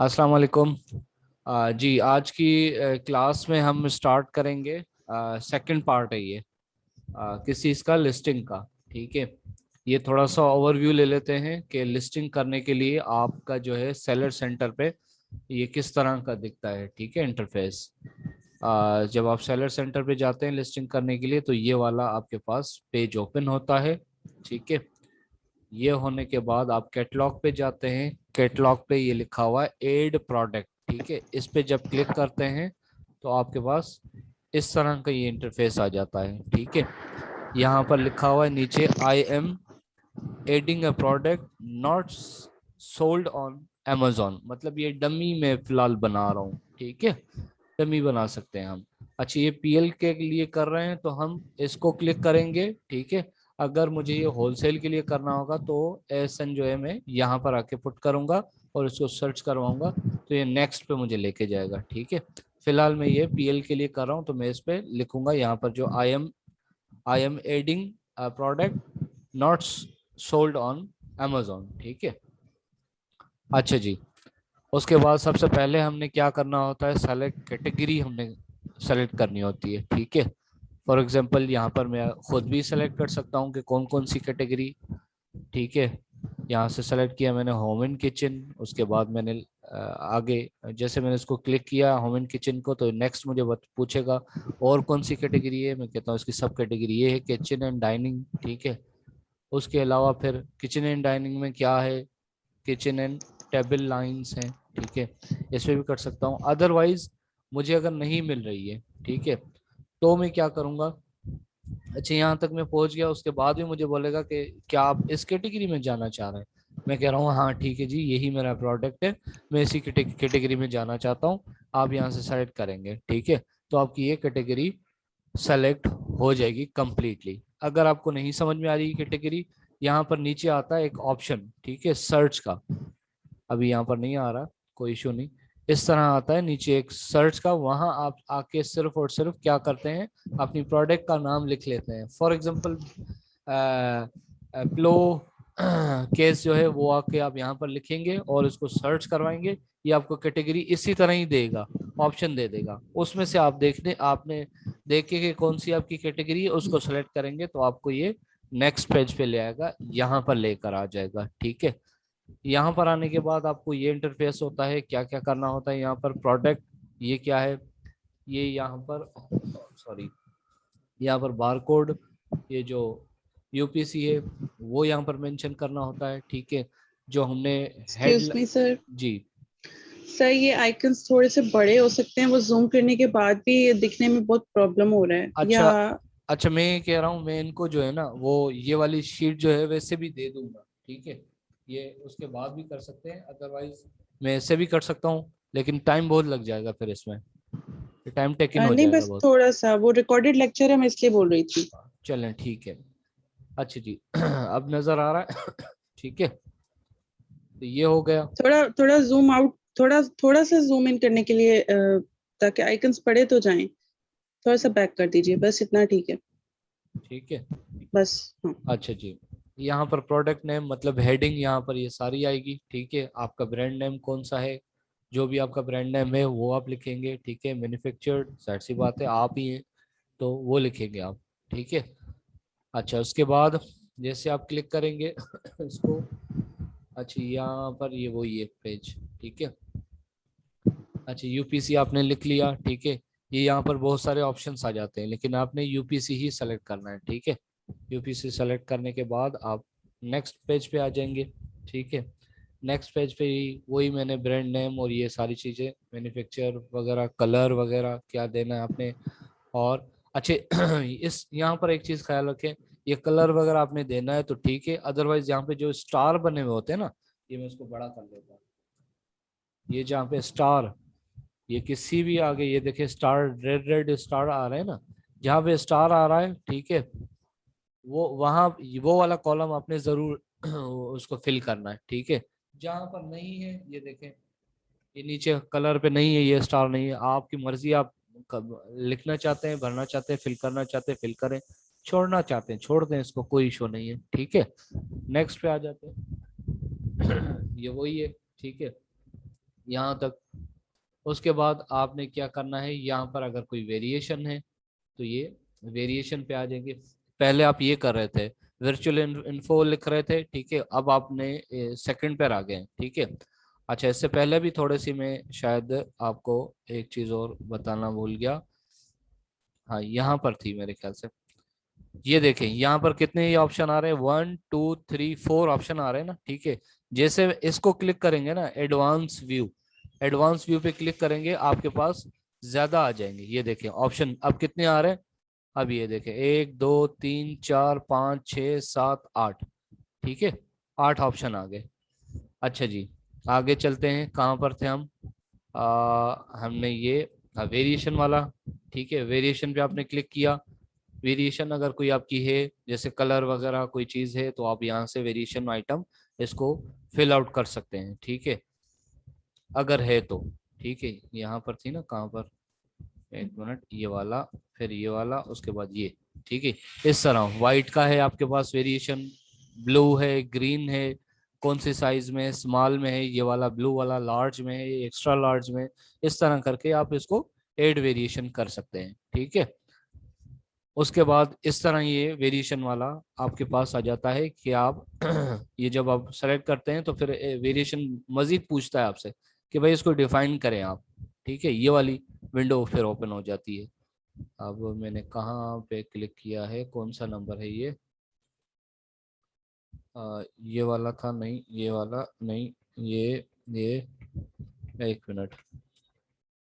अस्सलाम वालेकुम। जी, आज की क्लास में हम स्टार्ट करेंगे। सेकंड पार्ट है ये, किस चीज़ का, लिस्टिंग का। ठीक है। ये थोड़ा सा ओवरव्यू ले लेते हैं कि लिस्टिंग करने के लिए आपका जो है सेलर सेंटर पे ये किस तरह का दिखता है। ठीक है, इंटरफेस। जब आप सेलर सेंटर पे जाते हैं लिस्टिंग करने के लिए तो ये वाला आपके पास पेज ओपन होता है। ठीक है। ये होने के बाद आप कैटलॉग पे जाते हैं। कैटलॉग पे ये लिखा हुआ है एड प्रोडक्ट। ठीक है, इस पे जब क्लिक करते हैं तो आपके पास इस तरह का ये इंटरफेस आ जाता है। ठीक है। यहाँ पर लिखा हुआ है नीचे, I am adding a product not sold on Amazon। मतलब ये डमी में फिलहाल बना रहा हूँ। ठीक है, डमी बना सकते हैं हम। अच्छा, ये पीएल के लिए कर रहे हैं तो हम इसको क्लिक करेंगे। ठीक है। अगर मुझे ये होलसेल के लिए करना होगा तो एसएन जो है मैं यहाँ पर आके पुट करूंगा और इसको सर्च करवाऊंगा तो ये नेक्स्ट पे मुझे लेके जाएगा। ठीक है। फिलहाल मैं ये पीएल के लिए कर रहा हूँ तो मैं इस पे लिखूंगा यहाँ पर जो I am adding product not sold on Amazon। ठीक है। अच्छा जी, उसके बाद सबसे पहले हमने क्या करना होता है, सेलेक्ट कैटेगरी हमने सेलेक्ट करनी होती है। ठीक है। फॉर एग्जांपल यहाँ पर मैं खुद भी सेलेक्ट कर सकता हूँ कि कौन कौन सी कैटेगरी। ठीक है। यहाँ से सेलेक्ट किया मैंने होम एंड किचन। उसके बाद मैंने आगे जैसे मैंने इसको क्लिक किया होम एंड किचन को तो नेक्स्ट मुझे पूछेगा और कौन सी कैटेगरी है। मैं कहता हूँ इसकी सब कैटेगरी ये है, किचन एंड डाइनिंग। ठीक है। उसके अलावा फिर किचन एंड डाइनिंग में क्या है, किचन एंड टेबल लाइंस हैं। ठीक है, इसमें भी कर सकता हूँ। अदरवाइज मुझे अगर नहीं मिल रही है, ठीक है, तो मैं क्या करूँगा। अच्छा, यहाँ तक मैं पहुंच गया, उसके बाद भी मुझे बोलेगा कि क्या आप इस कैटेगरी में जाना चाह रहे हैं। मैं कह रहा हूँ हाँ ठीक है जी, यही मेरा प्रोडक्ट है, मैं इसी कैटेगरी में जाना चाहता हूँ। आप यहाँ से सेलेक्ट करेंगे। ठीक है, तो आपकी ये कैटेगरी सेलेक्ट हो जाएगी कंप्लीटली। अगर आपको नहीं समझ में आ रही कैटेगरी, यहाँ पर नीचे आता है एक ऑप्शन, ठीक है, सर्च का। अभी यहाँ पर नहीं आ रहा, कोई इशू नहीं। इस तरह आता है नीचे एक सर्च का, वहां आप आके सिर्फ और सिर्फ क्या करते हैं, अपनी प्रोडक्ट का नाम लिख लेते हैं। फॉर एग्जांपल प्लो केस जो है वो आके आप यहाँ पर लिखेंगे और इसको सर्च करवाएंगे। ये आपको कैटेगरी इसी तरह ही देगा, ऑप्शन दे देगा। उसमें से आप देखने आपने देखे कि कौन सी आपकी कैटेगरी है, उसको सेलेक्ट करेंगे तो आपको ये नेक्स्ट पेज पे ले आएगा, यहाँ पर लेकर आ जाएगा। ठीक है। यहाँ पर आने के बाद आपको ये इंटरफेस होता है, क्या क्या करना होता है यहाँ पर। प्रोडक्ट ये क्या है, ये यहाँ पर, सॉरी, यहाँ पर बारकोड, ये जो यूपीसी है वो यहाँ पर मेंशन करना होता है। ठीक है, जो हमने हेड। Excuse me sir. जी। सर ये आइकन्स थोड़े से बड़े हो सकते हैं, वो जूम करने के बाद भी ये दिखने में बहुत प्रॉब्लम हो रहा है या? अच्छा, अच्छा, मैं ये कह रहा हूँ, मैं इनको जो है ना वो ये वाली शीट जो है वैसे भी दे दूंगा। ठीक है, ये उसके बाद भी कर सकते हैं, अदरवाइज मैं ऐसे भी कर सकता हूँ, लेकिन टाइम बहुत लग जाएगा फिर इसमें, टाइम टेकिंग हो नहीं, जाएगा बस बहुत। थोड़ा सा, वो रिकॉर्डेड लेक्चर है, मैं इसलिए बोल रही थी। चलें ठीक है। अच्छा जी अब नजर आ रहा है ठीक है, तो ये हो गया। थोड़ा थोड़ा जूम आउट, थोड़ा थोड़ा सा जूम इन करने के लिए ताकि आइकन्स पड़े तो जाएं। थोड़ा सा बैक कर दीजिए, बस इतना ठीक है। ठीक है। बस। हाँ। अच्छा जी, यहाँ पर प्रोडक्ट नेम मतलब हेडिंग यहाँ पर ये सारी आएगी। ठीक है, आपका ब्रांड नेम कौन सा है, जो भी आपका ब्रांड नेम है वो आप लिखेंगे। ठीक है, मैन्युफैक्चर्ड, जाहिर सी बात है आप ही हैं तो वो लिखेंगे आप। ठीक है। अच्छा, उसके बाद जैसे आप क्लिक करेंगे इसको, अच्छा यहाँ पर ये वही एक पेज। ठीक है। अच्छा, यूपीसी आपने लिख लिया। ठीक है, ये यहाँ पर बहुत सारे ऑप्शंस आ जाते हैं लेकिन आपने यूपीसी ही सेलेक्ट करना है। ठीक है, यूपीसी सेलेक्ट करने के बाद आप नेक्स्ट पेज पे आ जाएंगे। ठीक है, नेक्स्ट पेज पे ही वही मैंने ब्रांड नेम और ये सारी चीज़ें, मैन्युफैक्चर वगैरह, कलर वगैरह क्या देना है आपने। और अच्छे इस यहाँ पर एक चीज़ ख्याल रखें, ये कलर वगैरह आपने देना है तो ठीक है, अदरवाइज यहाँ पे जो स्टार बने हुए होते हैं ना, ये मैं इसको बड़ा कर लेता हूँ। ये जहाँ पे स्टार, ये किसी भी आगे ये देखिए स्टार, रेड रेड स्टार आ रहे हैं ना, जहाँ पे स्टार आ रहा है। ठीक है, वो वहाँ वो वाला कॉलम आपने जरूर उसको फिल करना है। ठीक है, जहाँ पर नहीं है ये देखें, ये नीचे कलर पे नहीं है, ये स्टार नहीं है, आपकी मर्जी। आप लिखना चाहते हैं, भरना चाहते हैं, फिल करना चाहते हैं फिल करें, छोड़ना चाहते हैं छोड़ दें, इसको कोई इशू नहीं है। ठीक है, नेक्स्ट पे आ जाते हैं ये वही है। ठीक है, यहाँ तक। उसके बाद आपने क्या करना है, यहाँ पर अगर कोई वेरिएशन है तो ये वेरिएशन पे आ जाएंगे। पहले आप ये कर रहे थे, वर्चुअल इन्फो लिख रहे थे, ठीक है, अब आपने सेकंड पर आ गए हैं, ठीक है। अच्छा, इससे पहले भी थोड़ी सी मैं शायद आपको एक चीज और बताना भूल गया। हाँ, यहाँ पर थी मेरे ख्याल से। ये देखें यहाँ पर कितने ही ऑप्शन आ रहे हैं, 1 2 3 4 ऑप्शन आ रहे हैं ना, ठीक है। जैसे इसको क्लिक करेंगे ना, एडवांस व्यू, एडवांस व्यू पे क्लिक करेंगे, आपके पास ज्यादा आ जाएंगे। ये देखें ऑप्शन अब कितने आ रहे हैं, अब ये देखें 1 2 3 4 5 6 7 8, ठीक है, 8 ऑप्शन आ गए। अच्छा जी, आगे चलते हैं, कहाँ पर थे हम। हमने ये वेरिएशन वाला, ठीक है, वेरिएशन पे आपने क्लिक किया। वेरिएशन अगर कोई आपकी है, जैसे कलर वगैरह कोई चीज़ है, तो आप यहाँ से वेरिएशन आइटम इसको फिल आउट कर सकते हैं, ठीक है, अगर है तो। ठीक है, यहाँ पर थी ना, कहाँ पर, एक मिनट, ये वाला, फिर ये वाला, उसके बाद ये, ठीक है। इस तरह वाइट का है आपके पास वेरिएशन, ब्लू है, ग्रीन है, कौन सी साइज में है, स्मॉल में है, ये वाला ब्लू वाला लार्ज में है, ये एक्स्ट्रा लार्ज में है। इस तरह करके आप इसको एड वेरिएशन कर सकते हैं, ठीक है। उसके बाद इस तरह ये वेरिएशन वाला आपके पास आ जाता है कि आप ये जब आप सेलेक्ट करते हैं तो फिर वेरिएशन मजीद पूछता है आपसे कि भाई इसको डिफाइन करें आप, ठीक है। ये वाली विंडो फिर ओपन हो जाती है। अब मैंने कहाँ पे क्लिक किया है, कौन सा नंबर है ये, ये वाला था, नहीं ये वाला नहीं, ये एक मिनट,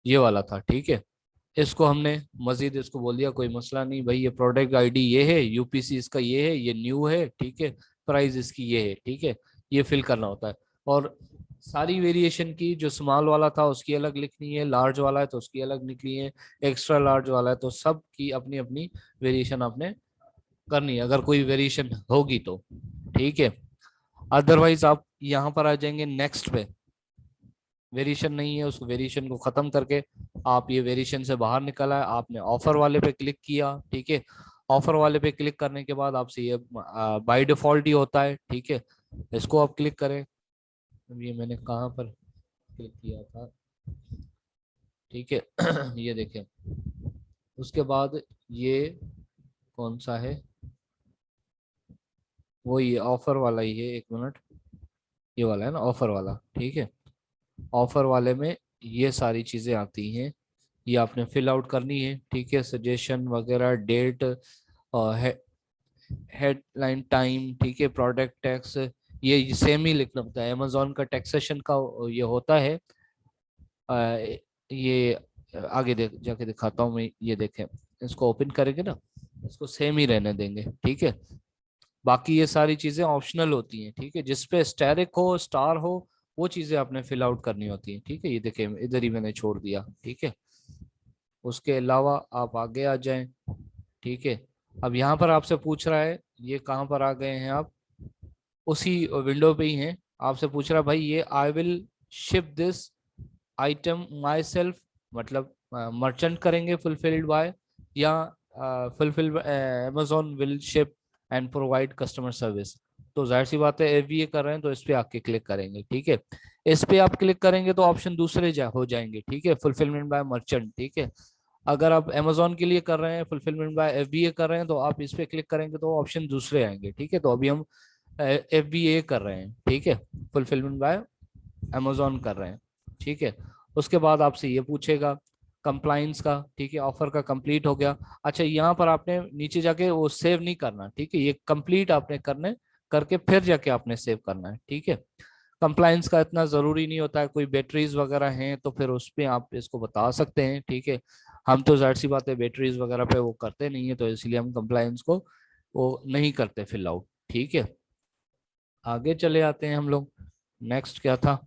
ये वाला था, ठीक है। इसको हमने मजीद इसको बोल दिया, कोई मसला नहीं भाई, ये प्रोडक्ट आईडी ये है, यूपीसी इसका ये है, ये न्यू है, ठीक है, प्राइस इसकी ये है, ठीक है। ये फिल करना होता है। और सारी वेरिएशन की, जो स्मॉल वाला था उसकी अलग लिखनी है, लार्ज वाला है तो उसकी अलग लिखनी है, एक्स्ट्रा लार्ज वाला है तो सब की अपनी अपनी वेरिएशन आपने करनी है, अगर कोई वेरिएशन होगी तो, ठीक है। अदरवाइज आप यहाँ पर आ जाएंगे नेक्स्ट पे, वेरिएशन नहीं है, उस वेरिएशन को खत्म करके आप ये वेरिएशन से बाहर निकल आए, आपने ऑफर वाले पे क्लिक किया, ठीक है। ऑफर वाले पे क्लिक करने के बाद आपसे ये बाय डिफॉल्ट ही होता है, ठीक है। इसको आप क्लिक करें। अब ये मैंने कहाँ पर क्लिक किया था, ठीक है। ये देखें, उसके बाद ये कौन सा है, वो ये ऑफर वाला ही है, एक मिनट, ये वाला है ना ऑफर वाला, ठीक है। ऑफर वाले में ये सारी चीजें आती हैं, ये आपने फिल आउट करनी है, ठीक है। सजेशन वगैरह, डेट, हेडलाइन, टाइम, ठीक है, प्रोडक्ट टैक्स, ये सेम ही लिखना पड़ता है, अमेजोन का टैक्सेशन का ये होता है। अ, ये आगे देख जाके दिखाता हूँ मैं, ये देखें, इसको ओपन करेंगे ना, इसको सेम ही रहने देंगे, ठीक है। बाकी ये सारी चीजें ऑप्शनल होती हैं, ठीक है, जिसपे स्टैरिक हो, स्टार हो, वो चीजें आपने फिल आउट करनी होती हैं, ठीक है। ये देखें इधर ही मैंने छोड़ दिया, ठीक है। उसके अलावा आप आगे आ जाएं, ठीक है। अब यहाँ पर आपसे पूछ रहा है, ये कहाँ पर आ गए हैं आप, उसी विंडो पे ही हैं। आपसे पूछ रहा है भाई, ये I will ship this item my self, मतलब मर्चेंट करेंगे फुलफिल्ड बाय, या fulfil Amazon will ship and provide customer service. तो जाहिर सी बात है, एफबीए कर रहे हैं तो इस पे आके क्लिक करेंगे, ठीक है। इस पे आप क्लिक करेंगे तो ऑप्शन दूसरे हो जाएंगे, ठीक है, फुलफिलमेंट बाय मर्चेंट, ठीक है। अगर आप अमेजोन के लिए कर रहे हैं, फुलफिलमेंट बाय एफबीए कर रहे हैं, तो आप इस पे क्लिक करेंगे तो ऑप्शन दूसरे आएंगे, ठीक है। तो अभी हम एफबीए कर रहे हैं, ठीक है, फुलफिलमेंट बाय अमेजोन कर रहे हैं, ठीक है। उसके बाद आपसे ये पूछेगा कंप्लाइंस का, ठीक है, ऑफर का कंप्लीट हो गया। अच्छा, यहाँ पर आपने नीचे जाके वो सेव नहीं करना, ठीक है, ये कंप्लीट आपने करने करके फिर जाके आपने सेव करना है, ठीक है। कंप्लाइंस का इतना जरूरी नहीं होता है, कोई बैटरीज वगैरह हैं तो फिर उस पे आप इसको बता सकते हैं, ठीक है। हम तो जाहिर सी बात है बैटरीज वगैरह पे वो करते नहीं है, तो इसलिए हम कंप्लाइंस को वो नहीं करते फिल आउट, ठीक है। आगे चले आते हैं हम लोग। नेक्स्ट क्या था,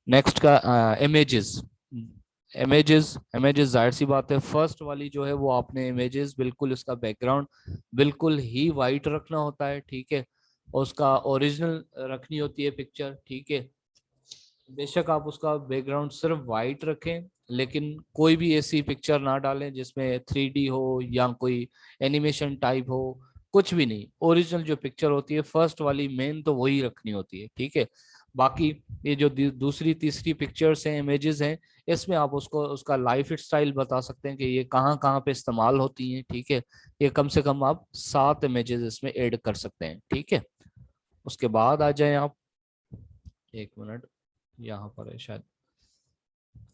नेक्स्ट का इमेजेस। इमेजेस, इमेजेस जाहिर सी बात है, फर्स्ट वाली जो है वो आपने इमेजेस बिल्कुल इसका बैकग्राउंड बिल्कुल ही वाइट रखना होता है, ठीक है। और उसका ओरिजिनल रखनी होती है पिक्चर, ठीक है। बेशक आप उसका बैकग्राउंड सिर्फ वाइट रखें, लेकिन कोई भी ऐसी पिक्चर ना डालें जिसमें 3D हो या कोई एनिमेशन टाइप हो, कुछ भी नहीं, ओरिजिनल जो पिक्चर होती है फर्स्ट वाली मेन तो वही रखनी होती है, ठीक है। बाकी ये जो दूसरी तीसरी पिक्चर्स हैं, इमेजेस हैं, इसमें आप उसको उसका लाइफ स्टाइल बता सकते हैं कि ये कहाँ कहाँ पे इस्तेमाल होती हैं। ठीक है, ये कम से कम आप 7 इमेजेस इसमें ऐड कर सकते हैं। ठीक है, उसके बाद आ जाए आप, एक मिनट, यहाँ पर है शायद,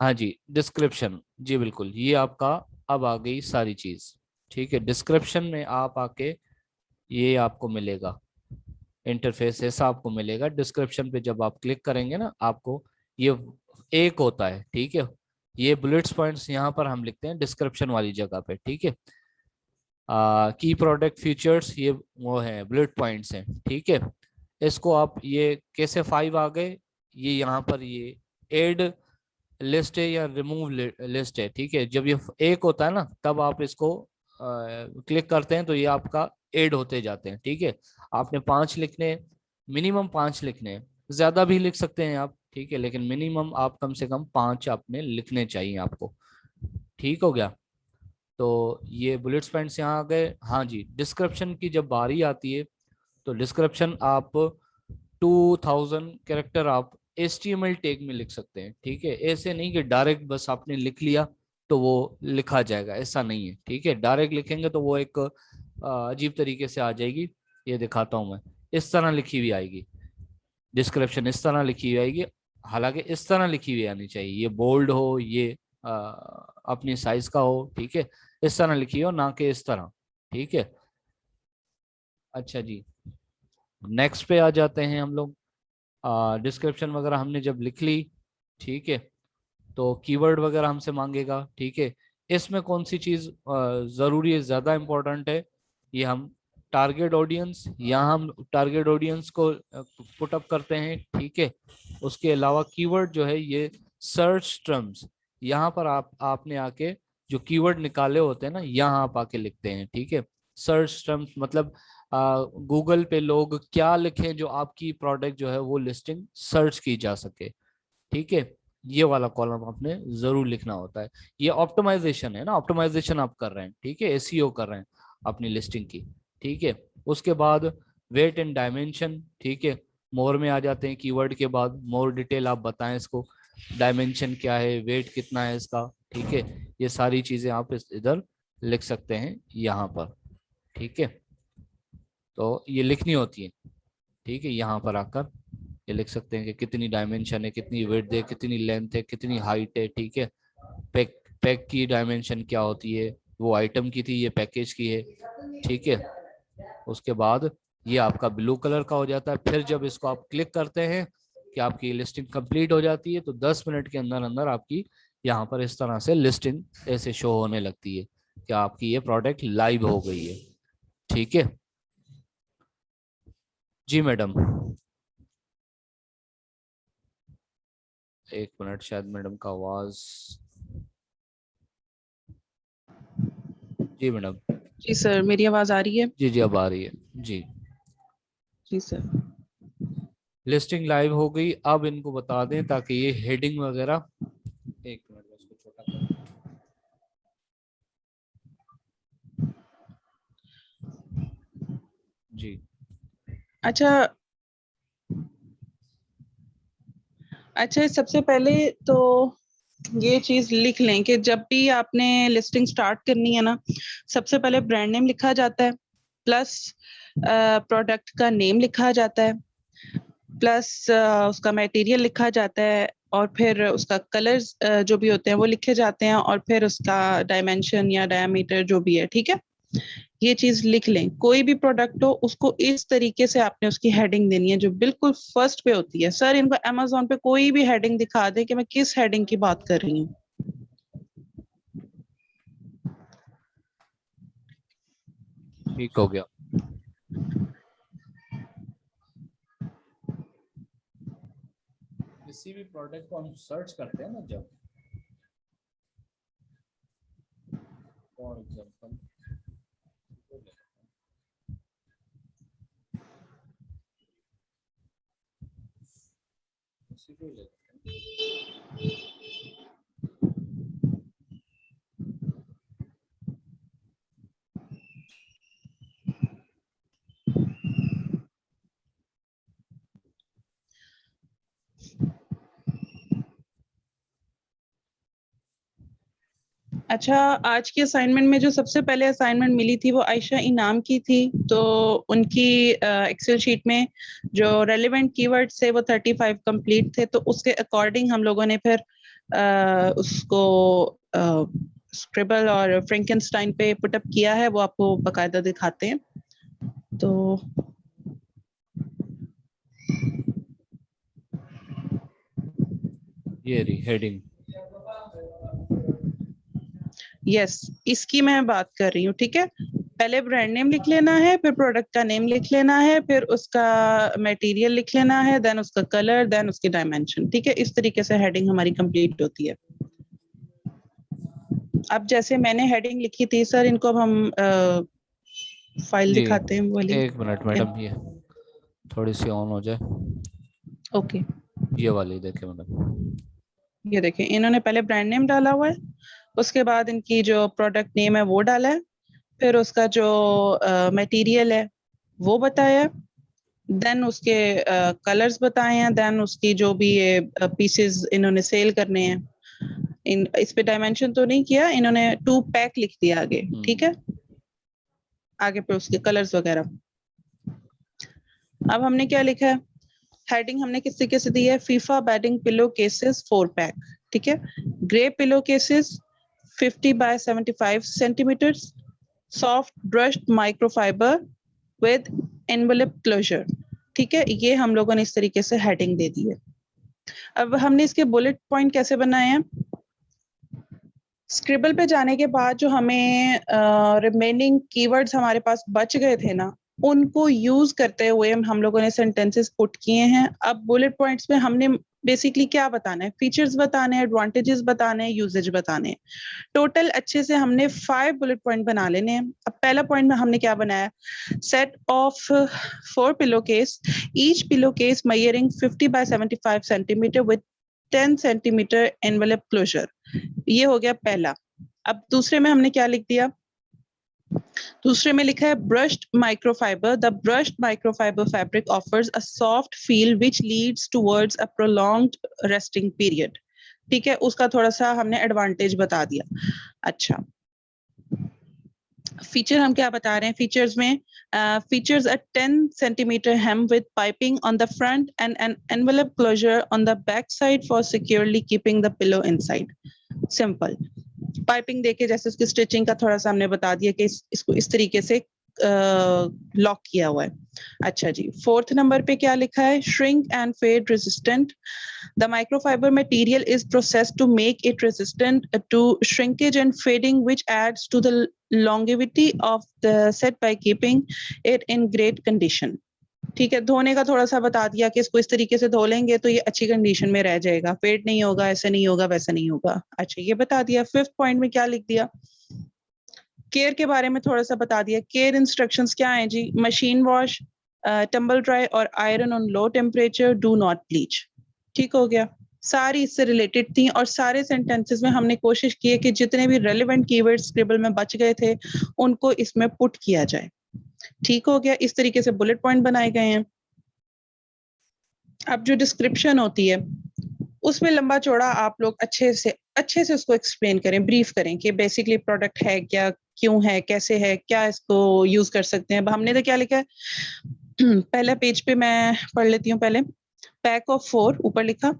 हाँ जी, डिस्क्रिप्शन। जी बिल्कुल, ये आपका अब आ गई सारी चीज। ठीक है, डिस्क्रिप्शन में आप आके ये आपको मिलेगा, इंटरफेस ऐसा आपको मिलेगा। डिस्क्रिप्शन पे जब आप क्लिक करेंगे ना, आपको ये एक होता है। ठीक है, ये बुलेट्स पॉइंट्स यहाँ पर हम लिखते हैं डिस्क्रिप्शन वाली जगह पे। ठीक है, की प्रोडक्ट फीचर्स, ये वो है बुलेट पॉइंट्स हैं। ठीक है, इसको आप ये कैसे 5 आ गए, ये यहाँ पर ये एड लिस्ट है या रिमूव लिस्ट है। ठीक है, जब ये एक होता है ना, तब आप इसको क्लिक करते हैं तो ये आपका ऐड होते जाते हैं। ठीक है, आपने 5 लिखने, मिनिमम 5 लिखने हैं, ज्यादा भी लिख सकते हैं आप। ठीक है, लेकिन मिनिमम आप कम से कम 5 आपने लिखने चाहिए आपको। ठीक हो गया, तो ये बुलेट्स पॉइंट्स यहाँ आ गए। हाँ जी, डिस्क्रिप्शन की जब बारी आती है, तो डिस्क्रिप्शन आप 2000 कैरेक्टर आप HTML टैग में लिख सकते हैं। ठीक है, ऐसे नहीं कि डायरेक्ट बस आपने लिख लिया तो वो लिखा जाएगा, ऐसा नहीं है। ठीक है, डायरेक्ट लिखेंगे तो वो एक अजीब तरीके से आ जाएगी। ये दिखाता हूं मैं, इस तरह लिखी हुई आएगी डिस्क्रिप्शन, इस तरह लिखी हुई आएगी। हालांकि इस तरह लिखी हुई आनी चाहिए, ये बोल्ड हो, ये अ, अपनी साइज का हो। ठीक है, इस तरह लिखी हो, ना कि इस तरह। ठीक है, अच्छा जी, नेक्स्ट पे आ जाते हैं हम लोग। डिस्क्रिप्शन वगैरह हमने जब लिख ली, ठीक है, तो कीवर्ड वगैरह हमसे मांगेगा। ठीक है, इसमें कौन सी चीज जरूरी है, ज्यादा इंपॉर्टेंट है, ये हम टारगेट ऑडियंस, यहाँ हम टारगेट ऑडियंस को पुट अप करते हैं। ठीक है, उसके अलावा कीवर्ड जो है ये सर्च टर्म्स, यहाँ पर आपने आके जो कीवर्ड निकाले होते हैं ना, यहाँ आप आके लिखते हैं। ठीक है, सर्च टर्म्स मतलब गूगल पे लोग क्या लिखें जो आपकी प्रोडक्ट जो है वो लिस्टिंग सर्च की जा सके। ठीक है, ये वाला कॉलम आपने जरूर लिखना होता है। ये ऑप्टिमाइजेशन है ना, ऑप्टिमाइजेशन आप कर रहे हैं। ठीक है, एसईओ कर रहे हैं अपनी लिस्टिंग की। ठीक है, उसके बाद वेट एंड डायमेंशन। ठीक है, मोर में आ जाते हैं, कीवर्ड के बाद मोर डिटेल आप बताएं इसको, डायमेंशन क्या है, वेट कितना है इसका। ठीक है, ये सारी चीजें आप इधर लिख सकते हैं यहाँ पर। ठीक है, तो ये लिखनी होती है। ठीक है, यहाँ पर आकर ये लिख सकते हैं कि कितनी डायमेंशन है, कितनी विड्थ है, कितनी लेंथ है, कितनी हाइट है। ठीक है, पैक पैक की डायमेंशन क्या होती है, वो आइटम की थी, ये पैकेज की है। ठीक है, उसके बाद ये आपका ब्लू कलर का हो जाता है। फिर जब इसको आप क्लिक करते हैं कि आपकी लिस्टिंग कंप्लीट हो जाती है, तो 10 मिनट के अंदर अंदर आपकी यहाँ पर इस तरह से लिस्टिंग ऐसे शो होने लगती है कि आपकी ये प्रोडक्ट लाइव हो गई है। ठीक है जी मैडम, एक मिनट, शायद मैडम का आवाज, जी मैडम, जी सर, मेरी आवाज आ रही है? जी जी अब आ रही है जी। जी सर। लिस्टिंग लाइव हो गई, अब इनको बता दें ताकि ये हेडिंग वगैरह, एक मिनट में इसको छोटा कर, जी अच्छा, अच्छा, सबसे पहले तो ये चीज लिख लें कि जब भी आपने लिस्टिंग स्टार्ट करनी है ना, सबसे पहले ब्रांड नेम लिखा जाता है, प्लस प्रोडक्ट का नेम लिखा जाता है, प्लस उसका मटेरियल लिखा जाता है, और फिर उसका कलर्स जो भी होते हैं वो लिखे जाते हैं, और फिर उसका डायमेंशन या डायमीटर जो भी है। ठीक है, ये चीज लिख लें। कोई भी प्रोडक्ट हो उसको इस तरीके से आपने उसकी हेडिंग देनी है जो बिल्कुल फर्स्ट पे होती है। सर, इनको अमेजोन पे कोई भी हेडिंग दिखा दे कि मैं किस हेडिंग की बात कर रही हूँ। ठीक हो गया। किसी भी प्रोडक्ट को हम सर्च करते हैं ना, जब फॉर एग्जांपल उसी को लेते हैं, अच्छा, आज की असाइनमेंट में जो सबसे पहले असाइनमेंट मिली थी वो आयशा इनाम की थी। तो उनकी एक्सेल शीट में जो रेलेवेंट कीवर्ड्स थे वो 35 कंप्लीट थे, तो उसके अकॉर्डिंग हम लोगों ने फिर उसको स्क्रिबल और फ्रैंकेनस्टाइन पे पुटअप किया है, वो आपको बकायदा दिखाते हैं। तो ये रही हेडिंग। यस, इसकी मैं बात कर रही हूँ। ठीक है, पहले ब्रांड नेम लिख लेना है, फिर प्रोडक्ट का नेम लिख लेना है, फिर उसका मटेरियल लिख लेना है, देन उसका कलर, देन उसकी डायमेंशन। ठीक है, इस तरीके से हेडिंग हमारी कंप्लीट होती है। अब जैसे मैंने हेडिंग लिखी थी सर, इनको अब हम फाइल जी दिखाते हैं वाली। एक मिनट मैडम, ये थोड़ी सी ऑन हो जाए। ओके, ये वाली देखे मैडम। ये देखिए, इन्होंने पहले ब्रांड नेम डाला हुआ है, उसके बाद इनकी जो प्रोडक्ट नेम है वो डाला है, फिर उसका जो मटेरियल है वो बताया, देन उसके कलर्स बताए हैं, देन उसकी जो भी ये पीसेस इन्होंने सेल करने हैं। इस पे डायमेंशन तो नहीं किया इन्होंने, 2 पैक लिख दिया आगे। ठीक है, आगे पे उसके कलर्स वगैरह। अब हमने क्या लिखा है, हेडिंग हमने किस तरीके से दी है, FIFA bedding pillow cases 4 pack. ठीक है, grey pillow cases 50 by 75 centimetres, soft brushed microfibre with envelope closure. ठीक है, ये हम लोगों ने इस तरीके से हेडिंग दे दी है। अब हमने इसके बुलेट पॉइंट कैसे बनाए हैं, स्क्रिबल पे जाने के बाद जो हमें रिमेनिंग कीवर्ड्स हमारे पास बच गए थे ना, उनको यूज करते हुए हम लोगों ने सेंटेंसेस पुट किए हैं। अब बुलेट पॉइंट्स में हमने बेसिकली क्या बताना है, फीचर्स बताने हैं, एडवांटेजेस बताने हैं, यूजेज बताने हैं। टोटल अच्छे से हमने 5 बुलेट पॉइंट बना लेने हैं। अब पहला पॉइंट में हमने क्या बनाया, set of 4 pillow case, each pillow case measuring 50 by 75 centimetre with 10 centimetre envelope closure. ये हो गया पहला। अब दूसरे में हमने क्या लिख दिया, दूसरे में लिखा है brushed microfibre, the brushed microfibre fabric offers a soft feel which leads towards a prolonged resting period. ठीक है, उसका थोड़ा सा हमने एडवांटेज बता दिया। अच्छा, फीचर हम क्या बता रहे हैं, फीचर्स में features a 10 centimetre hem with piping on the front and an envelope closure on the back side for securely keeping the pillow inside. Simple piping देके जैसे उसकी स्टिचिंग का थोड़ा सा हमने बता दिया कि इसको इस तरीके से लॉक किया हुआ है। अच्छा जी, फोर्थ नंबर पे क्या लिखा है, shrink and fade resistant, the microfibre material is processed to make it resistant to shrinkage and fading which adds to the longevity of the set by keeping it in great condition. ठीक है, धोने का थोड़ा सा बता दिया कि इसको इस तरीके से धो लेंगे तो ये अच्छी कंडीशन में रह जाएगा, फेड नहीं होगा, ऐसा नहीं होगा, वैसा नहीं होगा। अच्छा, ये बता दिया। फिफ्थ पॉइंट में क्या लिख दिया, केयर के बारे में थोड़ा सा बता दिया। केयर इंस्ट्रक्शंस क्या है जी, मशीन वॉश, टम्बल ड्राई और iron on low temperature, do not bleach. ठीक हो गया, सारी इससे रिलेटेड थी और सारे सेंटेंसेस में हमने कोशिश की है कि जितने भी रेलेवेंट कीवर्ड्स स्क्रिबल में बच गए थे उनको इसमें पुट किया जाए। ठीक हो गया, इस तरीके से बुलेट पॉइंट बनाए गए हैं। अब जो डिस्क्रिप्शन होती है उसमें लंबा चौड़ा आप लोग अच्छे से उसको एक्सप्लेन करें, ब्रीफ करें कि बेसिकली प्रोडक्ट है क्या, क्यों है, कैसे है, क्या इसको यूज कर सकते हैं। अब हमने तो क्या लिखा है, पहला पेज पे मैं पढ़ लेती हूँ पहले। पैक ऑफ 4 ऊपर लिखा,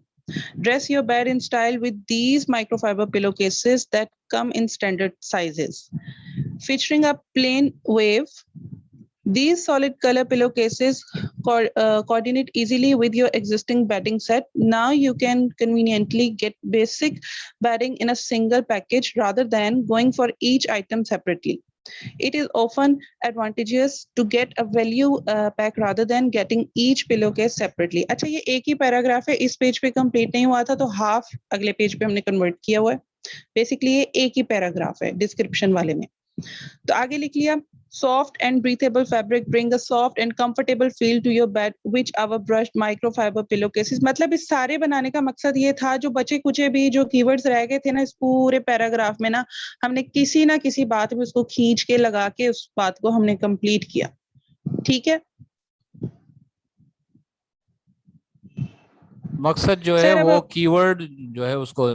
dress your bed in style with these microfiber pillowcases that come in standard sizes featuring a plain wave. These solid color pillowcases coordinate easily with your existing bedding set. Now you can conveniently get basic bedding in a single package rather than going for each item separately. It is often advantageous to get a value pack rather than getting each pillowcase separately. अच्छा, ये एक ही paragraph है, इस page पे complete नहीं हुआ था तो हाफ अगले पेज पे हमने कन्वर्ट किया हुआ है। बेसिकली ये एक ही पैराग्राफ है डिस्क्रिप्शन वाले में। तो आगे लिख लिया, soft and breathable fabric bring a soft and comfortable feel to your bed which our brushed microfiber pillowcases। मतलब इस सारे बनाने का मकसद ये था, जो बचे कुचे भी जो कीवर्ड्स रह गए थे ना इस पूरे पैराग्राफ में ना, हमने किसी ना किसी बात में उसको खींच के लगा के उस बात को हमने कंप्लीट किया। ठीक है, मकसद जो है सर अब वो कीवर्ड जो है उसको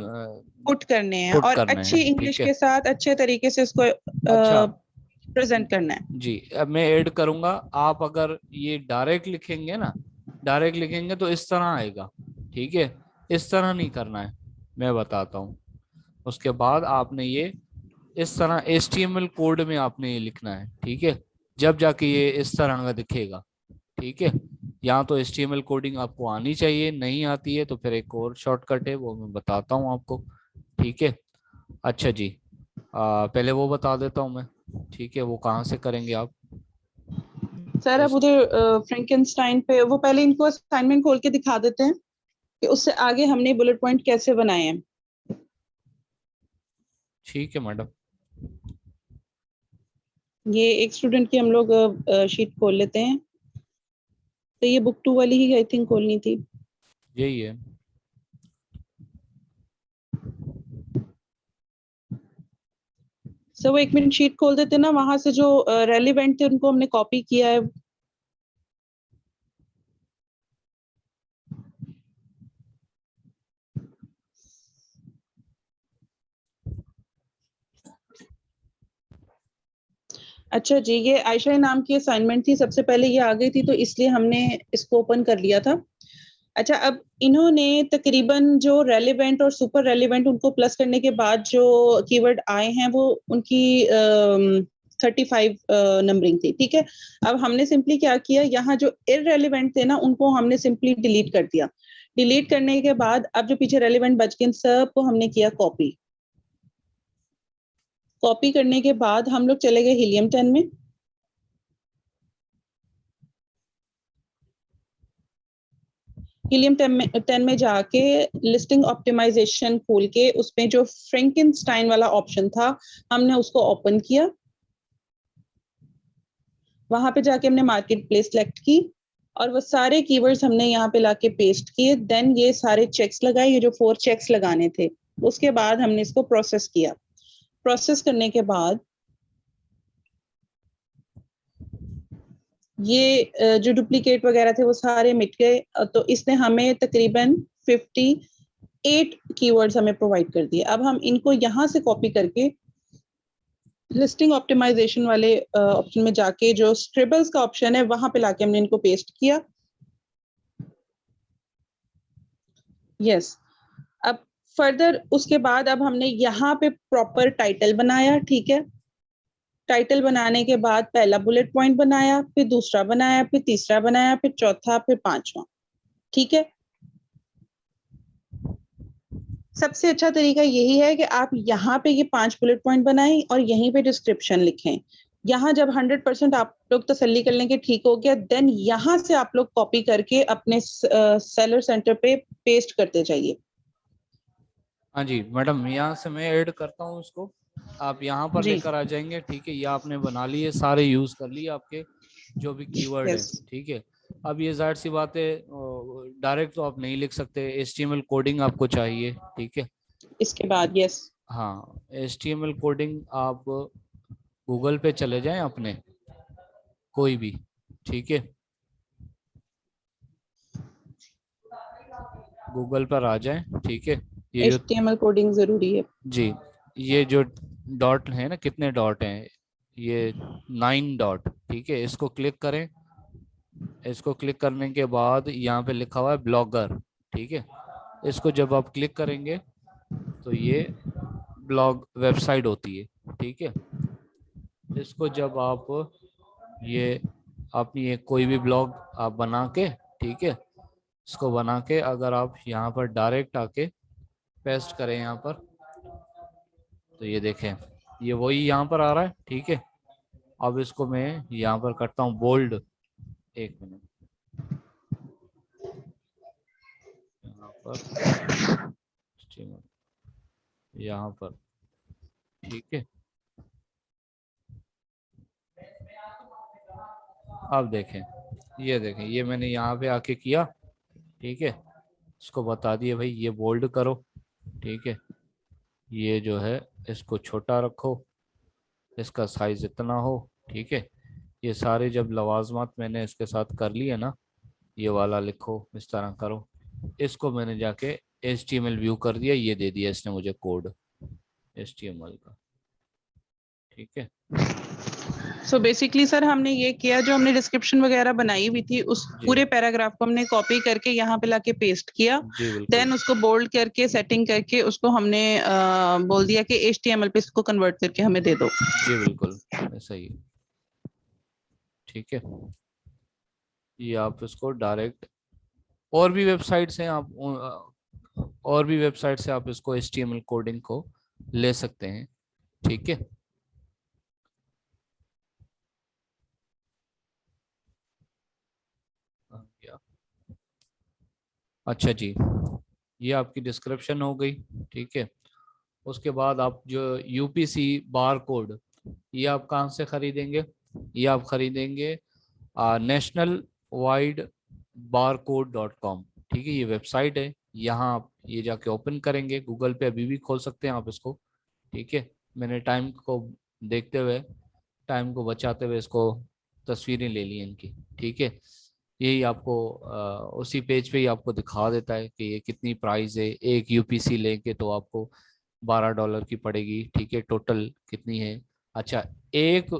पुट करने हैं पुट और करने अच्छी हैं, इंग्लिश ठीक है। के साथ अच्छे तरीके से इसको अच्छा प्रेजेंट करना है। जी, अब मैं ऐड करूंगा। आप अगर ये डायरेक्ट लिखेंगे ना, डायरेक्ट लिखेंगे तो इस तरह आएगा, ठीक है। इस तरह नहीं करना है, मैं बताता हूँ। उसके बाद आपने ये इस तरह HTML कोड में आपने ये लिखना है, ठीक है। जब जाके ये इस तरह का दिखेगा, ठीक है। यहाँ तो HTML कोडिंग आपको आनी चाहिए, नहीं आती है तो फिर एक और शॉर्टकट है, वो मैं बताता हूँ आपको, ठीक है। अच्छा जी, पहले वो बता देता हूँ मैं, ठीक है। वो कहाँ से करेंगे आप? सर अब उधर फ्रैंकेनस्टाइन पे वो पहले इनको असाइनमेंट खोल के दिखा देते हैं कि उससे आगे हमने बुलेट पॉइंट कैसे बनाए हैं। ठीक है मैडम। ये एक स्टूडेंट की हम लोग शीट खोल लेते हैं। तो ये बुक 2 वाली ही आई थिंक खोलनी थी। यही है। सर वो 1 मिनट शीट खोल देते ना, वहां से जो रेलिवेंट थे उनको हमने कॉपी किया है। अच्छा जी, ये आयशा नाम की असाइनमेंट थी, सबसे पहले ये आ गई थी तो इसलिए हमने इसको ओपन कर लिया था। अच्छा, अब इन्होंने तकरीबन जो रेलिवेंट और सुपर रेलिवेंट उनको प्लस करने के बाद जो कीवर्ड आए हैं वो उनकी 35 नंबरिंग थी, ठीक है। अब हमने सिंपली क्या किया, यहाँ जो इररेलिवेंट थे ना उनको हमने सिंपली डिलीट कर दिया। डिलीट करने के बाद अब जो पीछे रेलिवेंट बच गए सबको हमने किया कॉपी। कॉपी करने के बाद हम लोग चले गए हीलियम 10 में। हीलियम 10 में जाके लिस्टिंग ऑप्टिमाइजेशन खोल के उसमें जो फ्रैंकेनस्टाइन वाला ऑप्शन था हमने उसको ओपन किया। वहां पे जाके हमने मार्केट प्लेस सेलेक्ट की और वो सारे कीवर्ड्स हमने यहाँ पे लाके पेस्ट किए। देन ये सारे चेक्स लगाए, ये जो 4 चेक्स लगाने थे। उसके बाद हमने इसको प्रोसेस किया। प्रोसेस करने के बाद ये जो डुप्लीकेट वगैरह थे वो सारे मिट गए। तो इसने हमें तकरीबन 58 कीवर्ड्स हमें प्रोवाइड कर दिए। अब हम इनको यहाँ से कॉपी करके लिस्टिंग ऑप्टिमाइजेशन वाले ऑप्शन में जाके जो स्क्रिबल्स का ऑप्शन है वहां पे लाके हमने इनको पेस्ट किया। यस। अब फर्दर उसके बाद अब हमने यहाँ पे प्रॉपर टाइटल बनाया, ठीक है। टाइटल बनाने के बाद पहला बुलेट पॉइंट बनाया, फिर दूसरा बनाया, फिर तीसरा बनाया, फिर चौथा, फिर पांचवा, ठीक है। सबसे अच्छा तरीका यही है कि आप यहाँ पे ये 5 बुलेट पॉइंट बनाएं और यहीं पे डिस्क्रिप्शन लिखें। यहाँ जब 100% आप लोग तसल्ली कर लेंगे ठीक हो गया, देन यहाँ से आप लोग कॉपी करके अपने सेलर सेंटर पे पेस्ट करते जाइए। हाँ जी मैडम, यहाँ से मैं ऐड करता हूँ उसको, आप यहाँ पर जी। लेकर आ जाएंगे, ठीक है। ये आपने बना लिए, सारे यूज कर लिए आपके जो भी कीवर्ड है, यस। ठीक है। अब ये जाहिर सी बात है, डायरेक्ट तो आप नहीं लिख सकते, HTML कोडिंग आपको चाहिए, ठीक है। इसके बाद यस। हाँ, HTML कोडिंग आप गूगल पे चले जाएं अपने, कोई भी, ठीक है। गूगल पर आ जाएं, ठीक है। ये जो HTML कोडिंग जरूरी है। जी, ये जो डॉट है ना, कितने डॉट हैं, ये 9 डॉट, ठीक है। इसको क्लिक करें। इसको क्लिक करने के बाद यहाँ पे लिखा हुआ है ब्लॉगर, ठीक है। इसको जब आप क्लिक करेंगे तो ये ब्लॉग वेबसाइट होती है, ठीक है। इसको जब आप ये अपनी एक कोई भी ब्लॉग आप बना के, ठीक है, इसको बना के अगर आप यहाँ पर डायरेक्ट आके पेस्ट करें यहाँ पर, तो ये देखें, ये वही यहाँ पर आ रहा है, ठीक है। अब इसको मैं यहाँ पर करता हूँ बोल्ड, एक मिनट, यहाँ पर, यहाँ पर, ठीक है। अब देखें, ये देखें, ये मैंने यहाँ पे आके किया, ठीक है। इसको बता दिए भाई ये बोल्ड करो, ठीक है। ये जो है इसको छोटा रखो, इसका साइज इतना हो, ठीक है। ये सारे जब लवाजमात मैंने इसके साथ कर लिए ना, ये वाला लिखो, इस तरह करो, इसको मैंने जाके HTML व्यू कर दिया, ये दे दिया इसने मुझे कोड HTML का, ठीक है। सो बेसिकली सर हमने ये किया, जो हमने डिस्क्रिप्शन वगैरह बनाई हुई थी उस जी पूरे पैराग्राफ को हमने कॉपी करके यहाँ पे लाके पेस्ट किया, जी बिल्कुल। देन उसको बोल्ड करके सेटिंग करके उसको हमने बोल दिया कि HTML पे इसको कन्वर्ट करके हमें दे दो। जी बिल्कुल ऐसा ही है, ठीक है। ये आप इसको डायरेक्ट, और भी वेबसाइट्स हैं, आप और भी वेबसाइट से आप इसको HTML कोडिंग को ले सकते हैं, ठीक है। या अच्छा जी, ये आपकी डिस्क्रिप्शन हो गई, ठीक है। उसके बाद आप जो UPC बार कोड, ये आप कहाँ से खरीदेंगे? ये आप खरीदेंगे national wide bar code .com, ठीक है। ये वेबसाइट है, यहाँ आप ये जाके ओपन करेंगे, गूगल पे अभी भी खोल सकते हैं आप इसको, ठीक है। मैंने टाइम को देखते हुए, टाइम को बचाते हुए इसको तस्वीरें ले ली इनकी, ठीक है। यही आपको उसी पेज पे ही आपको दिखा देता है कि ये कितनी प्राइस है। एक UPC लेंगे तो आपको $12 की पड़ेगी, ठीक है। टोटल कितनी है? अच्छा, एक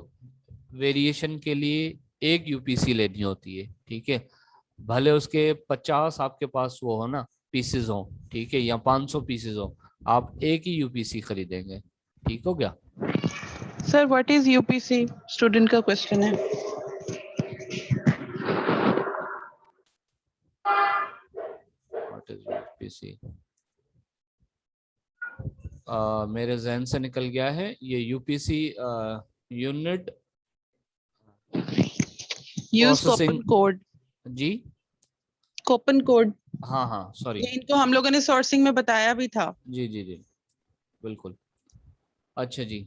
वेरिएशन के लिए एक UPC लेनी होती है, ठीक है। भले उसके 50 आपके पास वो हो ना, पीसेज हो, ठीक है, या 500 पीसेज हो, आप एक ही UPC खरीदेंगे, ठीक हो गया। Sir what is UPC, student का क्वेश्चन है। What is UPC? मेरे जहन से निकल गया है, ये UPC unit use processing. Coupon code, जी कोपन कोड, हाँ हाँ सॉरी। ये इनको हम लोगों ने सोर्सिंग में बताया भी था। जी जी जी बिल्कुल। अच्छा जी,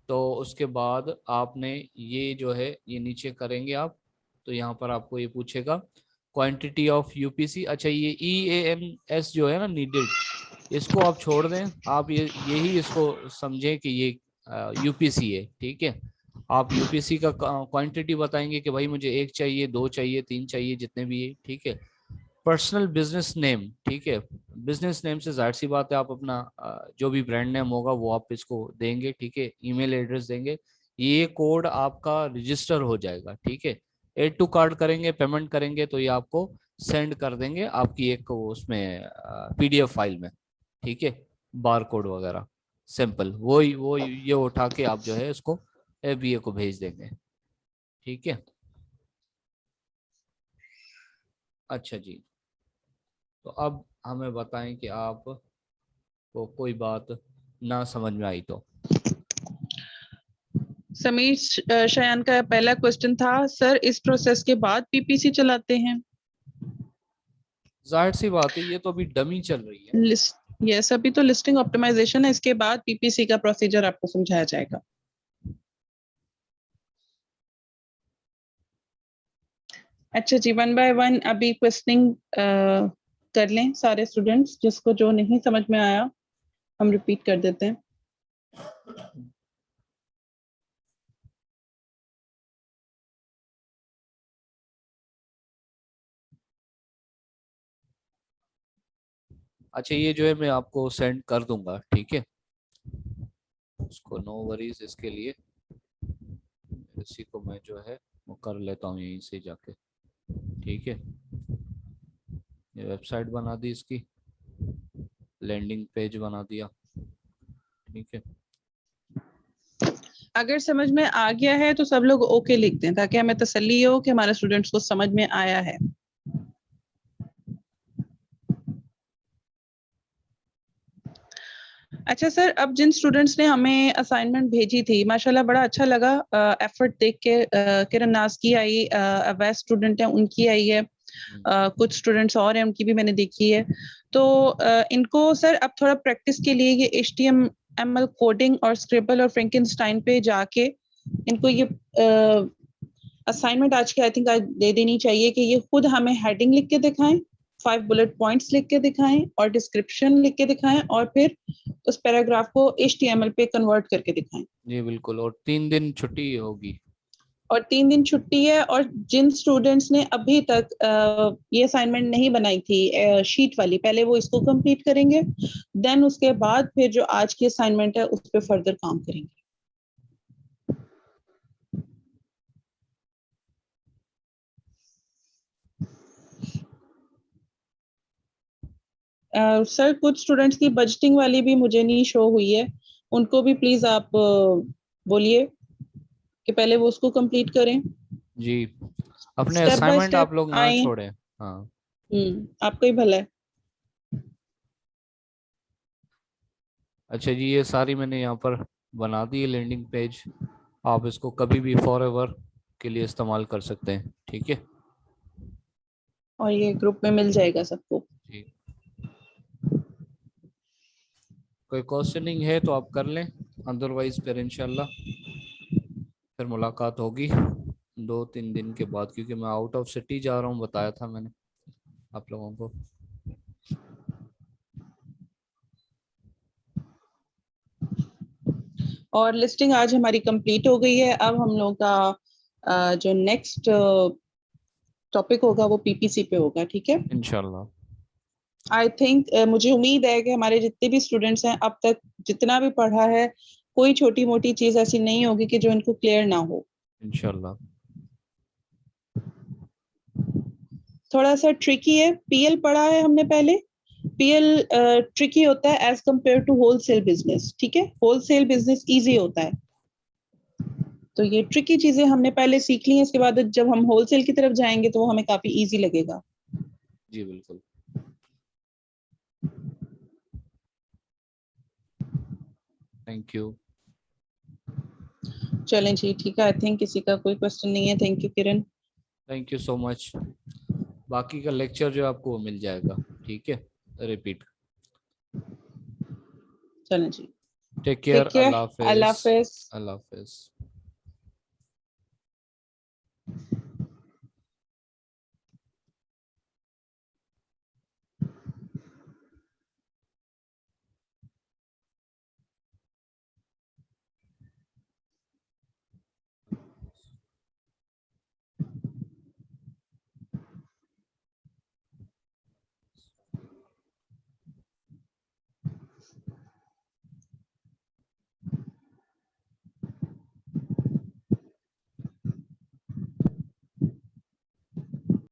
तो उसके बाद आपने ये जो है ये नीचे करेंगे आप, तो यहाँ पर आपको ये पूछेगा क्वांटिटी ऑफ UPC। अच्छा, ये EANS जो है ना, नीडेड, इसको आप छोड़ दें, आप ये यही इसको समझें कि ये UPC है, ठीक है। आप UPC का क्वांटिटी बताएंगे कि भाई मुझे एक चाहिए, दो चाहिए, तीन चाहिए, जितने भी है, ठीक है। पर्सनल बिजनेस नेम, ठीक है। बिजनेस नेम से जाहिर सी बात है आप अपना जो भी ब्रांड नेम होगा वो आप इसको देंगे, ठीक है। ईमेल एड्रेस देंगे, ये कोड आपका रजिस्टर हो जाएगा, ठीक है। एड टू कार्ट करेंगे, पेमेंट करेंगे, तो ये आपको सेंड कर देंगे आपकी एक उसमें PDF फाइल में, ठीक है। बार कोड वगैरह सिंपल वो ये उठा के आप जो है इसको FBA को भेज देंगे, ठीक है। अच्छा जी, तो अब हमें बताएं कि आप को कोई बात ना समझ में आई तो। समीर शयान का पहला क्वेश्चन था, सर इस प्रोसेस के बाद पीपीसी चलाते हैं? जाहिर सी बात है, ये तो अभी डमी चल रही है। लिस्ट, यस अभी तो लिस्टिंग ऑप्टिमाइजेशन है, इसके बाद पीपीसी का प्रोसीजर आपको समझाया जाएगा। अच्छा जी, वन बाय वन अभी क्वेश्चनिंग कर लें सारे स्टूडेंट्स, जिसको जो नहीं समझ में आया हम रिपीट कर देते हैं। अच्छा, ये जो है मैं आपको सेंड कर दूंगा, ठीक है। उसको नो वरीज इसके लिए, इसी को मैं जो है वो कर लेता हूँ यहीं से जाके, ठीक है। ये वेबसाइट बना दी इसकी, लैंडिंग पेज बना दिया, ठीक है। अगर समझ में आ गया है तो सब लोग ओके लिख दें, ताकि हमें तसल्ली हो कि हमारे स्टूडेंट्स को समझ में आया है। अच्छा सर, अब जिन स्टूडेंट्स ने हमें असाइनमेंट भेजी थी, माशाल्लाह बड़ा अच्छा लगा एफर्ट देख के। किरण नाज की आई, अवैस स्टूडेंट है उनकी आई है, कुछ स्टूडेंट्स और हैं उनकी भी मैंने देखी है। तो इनको सर अब थोड़ा प्रैक्टिस के लिए ये HTML कोडिंग और स्क्रिबल और फ्रैंकेनस्टाइन पे जाके इनको ये असाइनमेंट आज के आई थिंक आज दे देनी चाहिए कि ये खुद हमें हेडिंग लिख के दिखाएं, 5 बुलेट पॉइंट्स लिख के दिखाएं और डिस्क्रिप्शन लिख के दिखाएं, और फिर उस पैराग्राफ को HTML पे कन्वर्ट करके दिखाएं। जी बिल्कुल, और 3 दिन छुट्टी होगी। और 3 दिन छुट्टी है। और जिन स्टूडेंट्स ने अभी तक ये असाइनमेंट नहीं बनाई थी शीट वाली, पहले वो इसको कंप्लीट करेंगे, देन उसके बाद फिर जो आज की असाइनमेंट है उस पर फर्दर काम करेंगे। सर कुछ स्टूडेंट्स की बजटिंग वाली भी मुझे नहीं शो हुई है, उनको भी प्लीज आप बोलिए कि पहले वो उसको कंप्लीट करें। जी, अपने स्टेप बाय असाइनमेंट आप स्टेप लोग ना आए। छोड़ें। हाँ आपका ही भला है। अच्छा जी, ये सारी मैंने यहाँ पर बना दी है लैंडिंग पेज। आप इसको कभी भी फॉर एवर के लिए इस्तेमाल कर सकते हैं, ठीक है। और ये ग्रुप में मिल जाएगा सबको। जी, कोई क्वेश्चनिंग है तो आप कर लें, अदरवाइज फिर इंशाल्लाह फिर मुलाकात होगी 2-3 दिन के बाद, क्योंकि मैं आउट ऑफ सिटी जा रहा हूँ, बताया था मैंने आप लोगों को। और लिस्टिंग आज हमारी कंप्लीट हो गई है। अब हम लोग का जो नेक्स्ट टॉपिक होगा वो पीपीसी पे होगा, ठीक है। इंशाल्लाह। आई थिंक मुझे उम्मीद है कि हमारे जितने भी स्टूडेंट्स हैं अब तक जितना भी पढ़ा है, कोई छोटी मोटी चीज ऐसी नहीं होगी कि जो इनको क्लियर ना हो। इंशाल्लाह। थोड़ा सा ट्रिकी है, पीएल पढ़ा है हमने पहले। पीएल ट्रिकी होता है as compared to wholesale business, ठीक है। होलसेल बिजनेस इजी होता है, तो ये ट्रिकी चीजें हमने पहले सीख ली हैं। इसके बाद जब हम होलसेल की तरफ जाएंगे तो वो हमें काफी इजी लगेगा। जी बिल्कुल। Thank you. चलें जी, ठीक है। आई थिंक किसी का कोई क्वेश्चन नहीं है। Thank you Kiran. Thank you so much. बाकी का लेक्चर जो आपको वो मिल जाएगा, ठीक है, रिपीट। चलें जी, टेक केयर। Take care. अल्लाह अल्लाह हाफिज। हाफिज। अल्लाह हाफिज।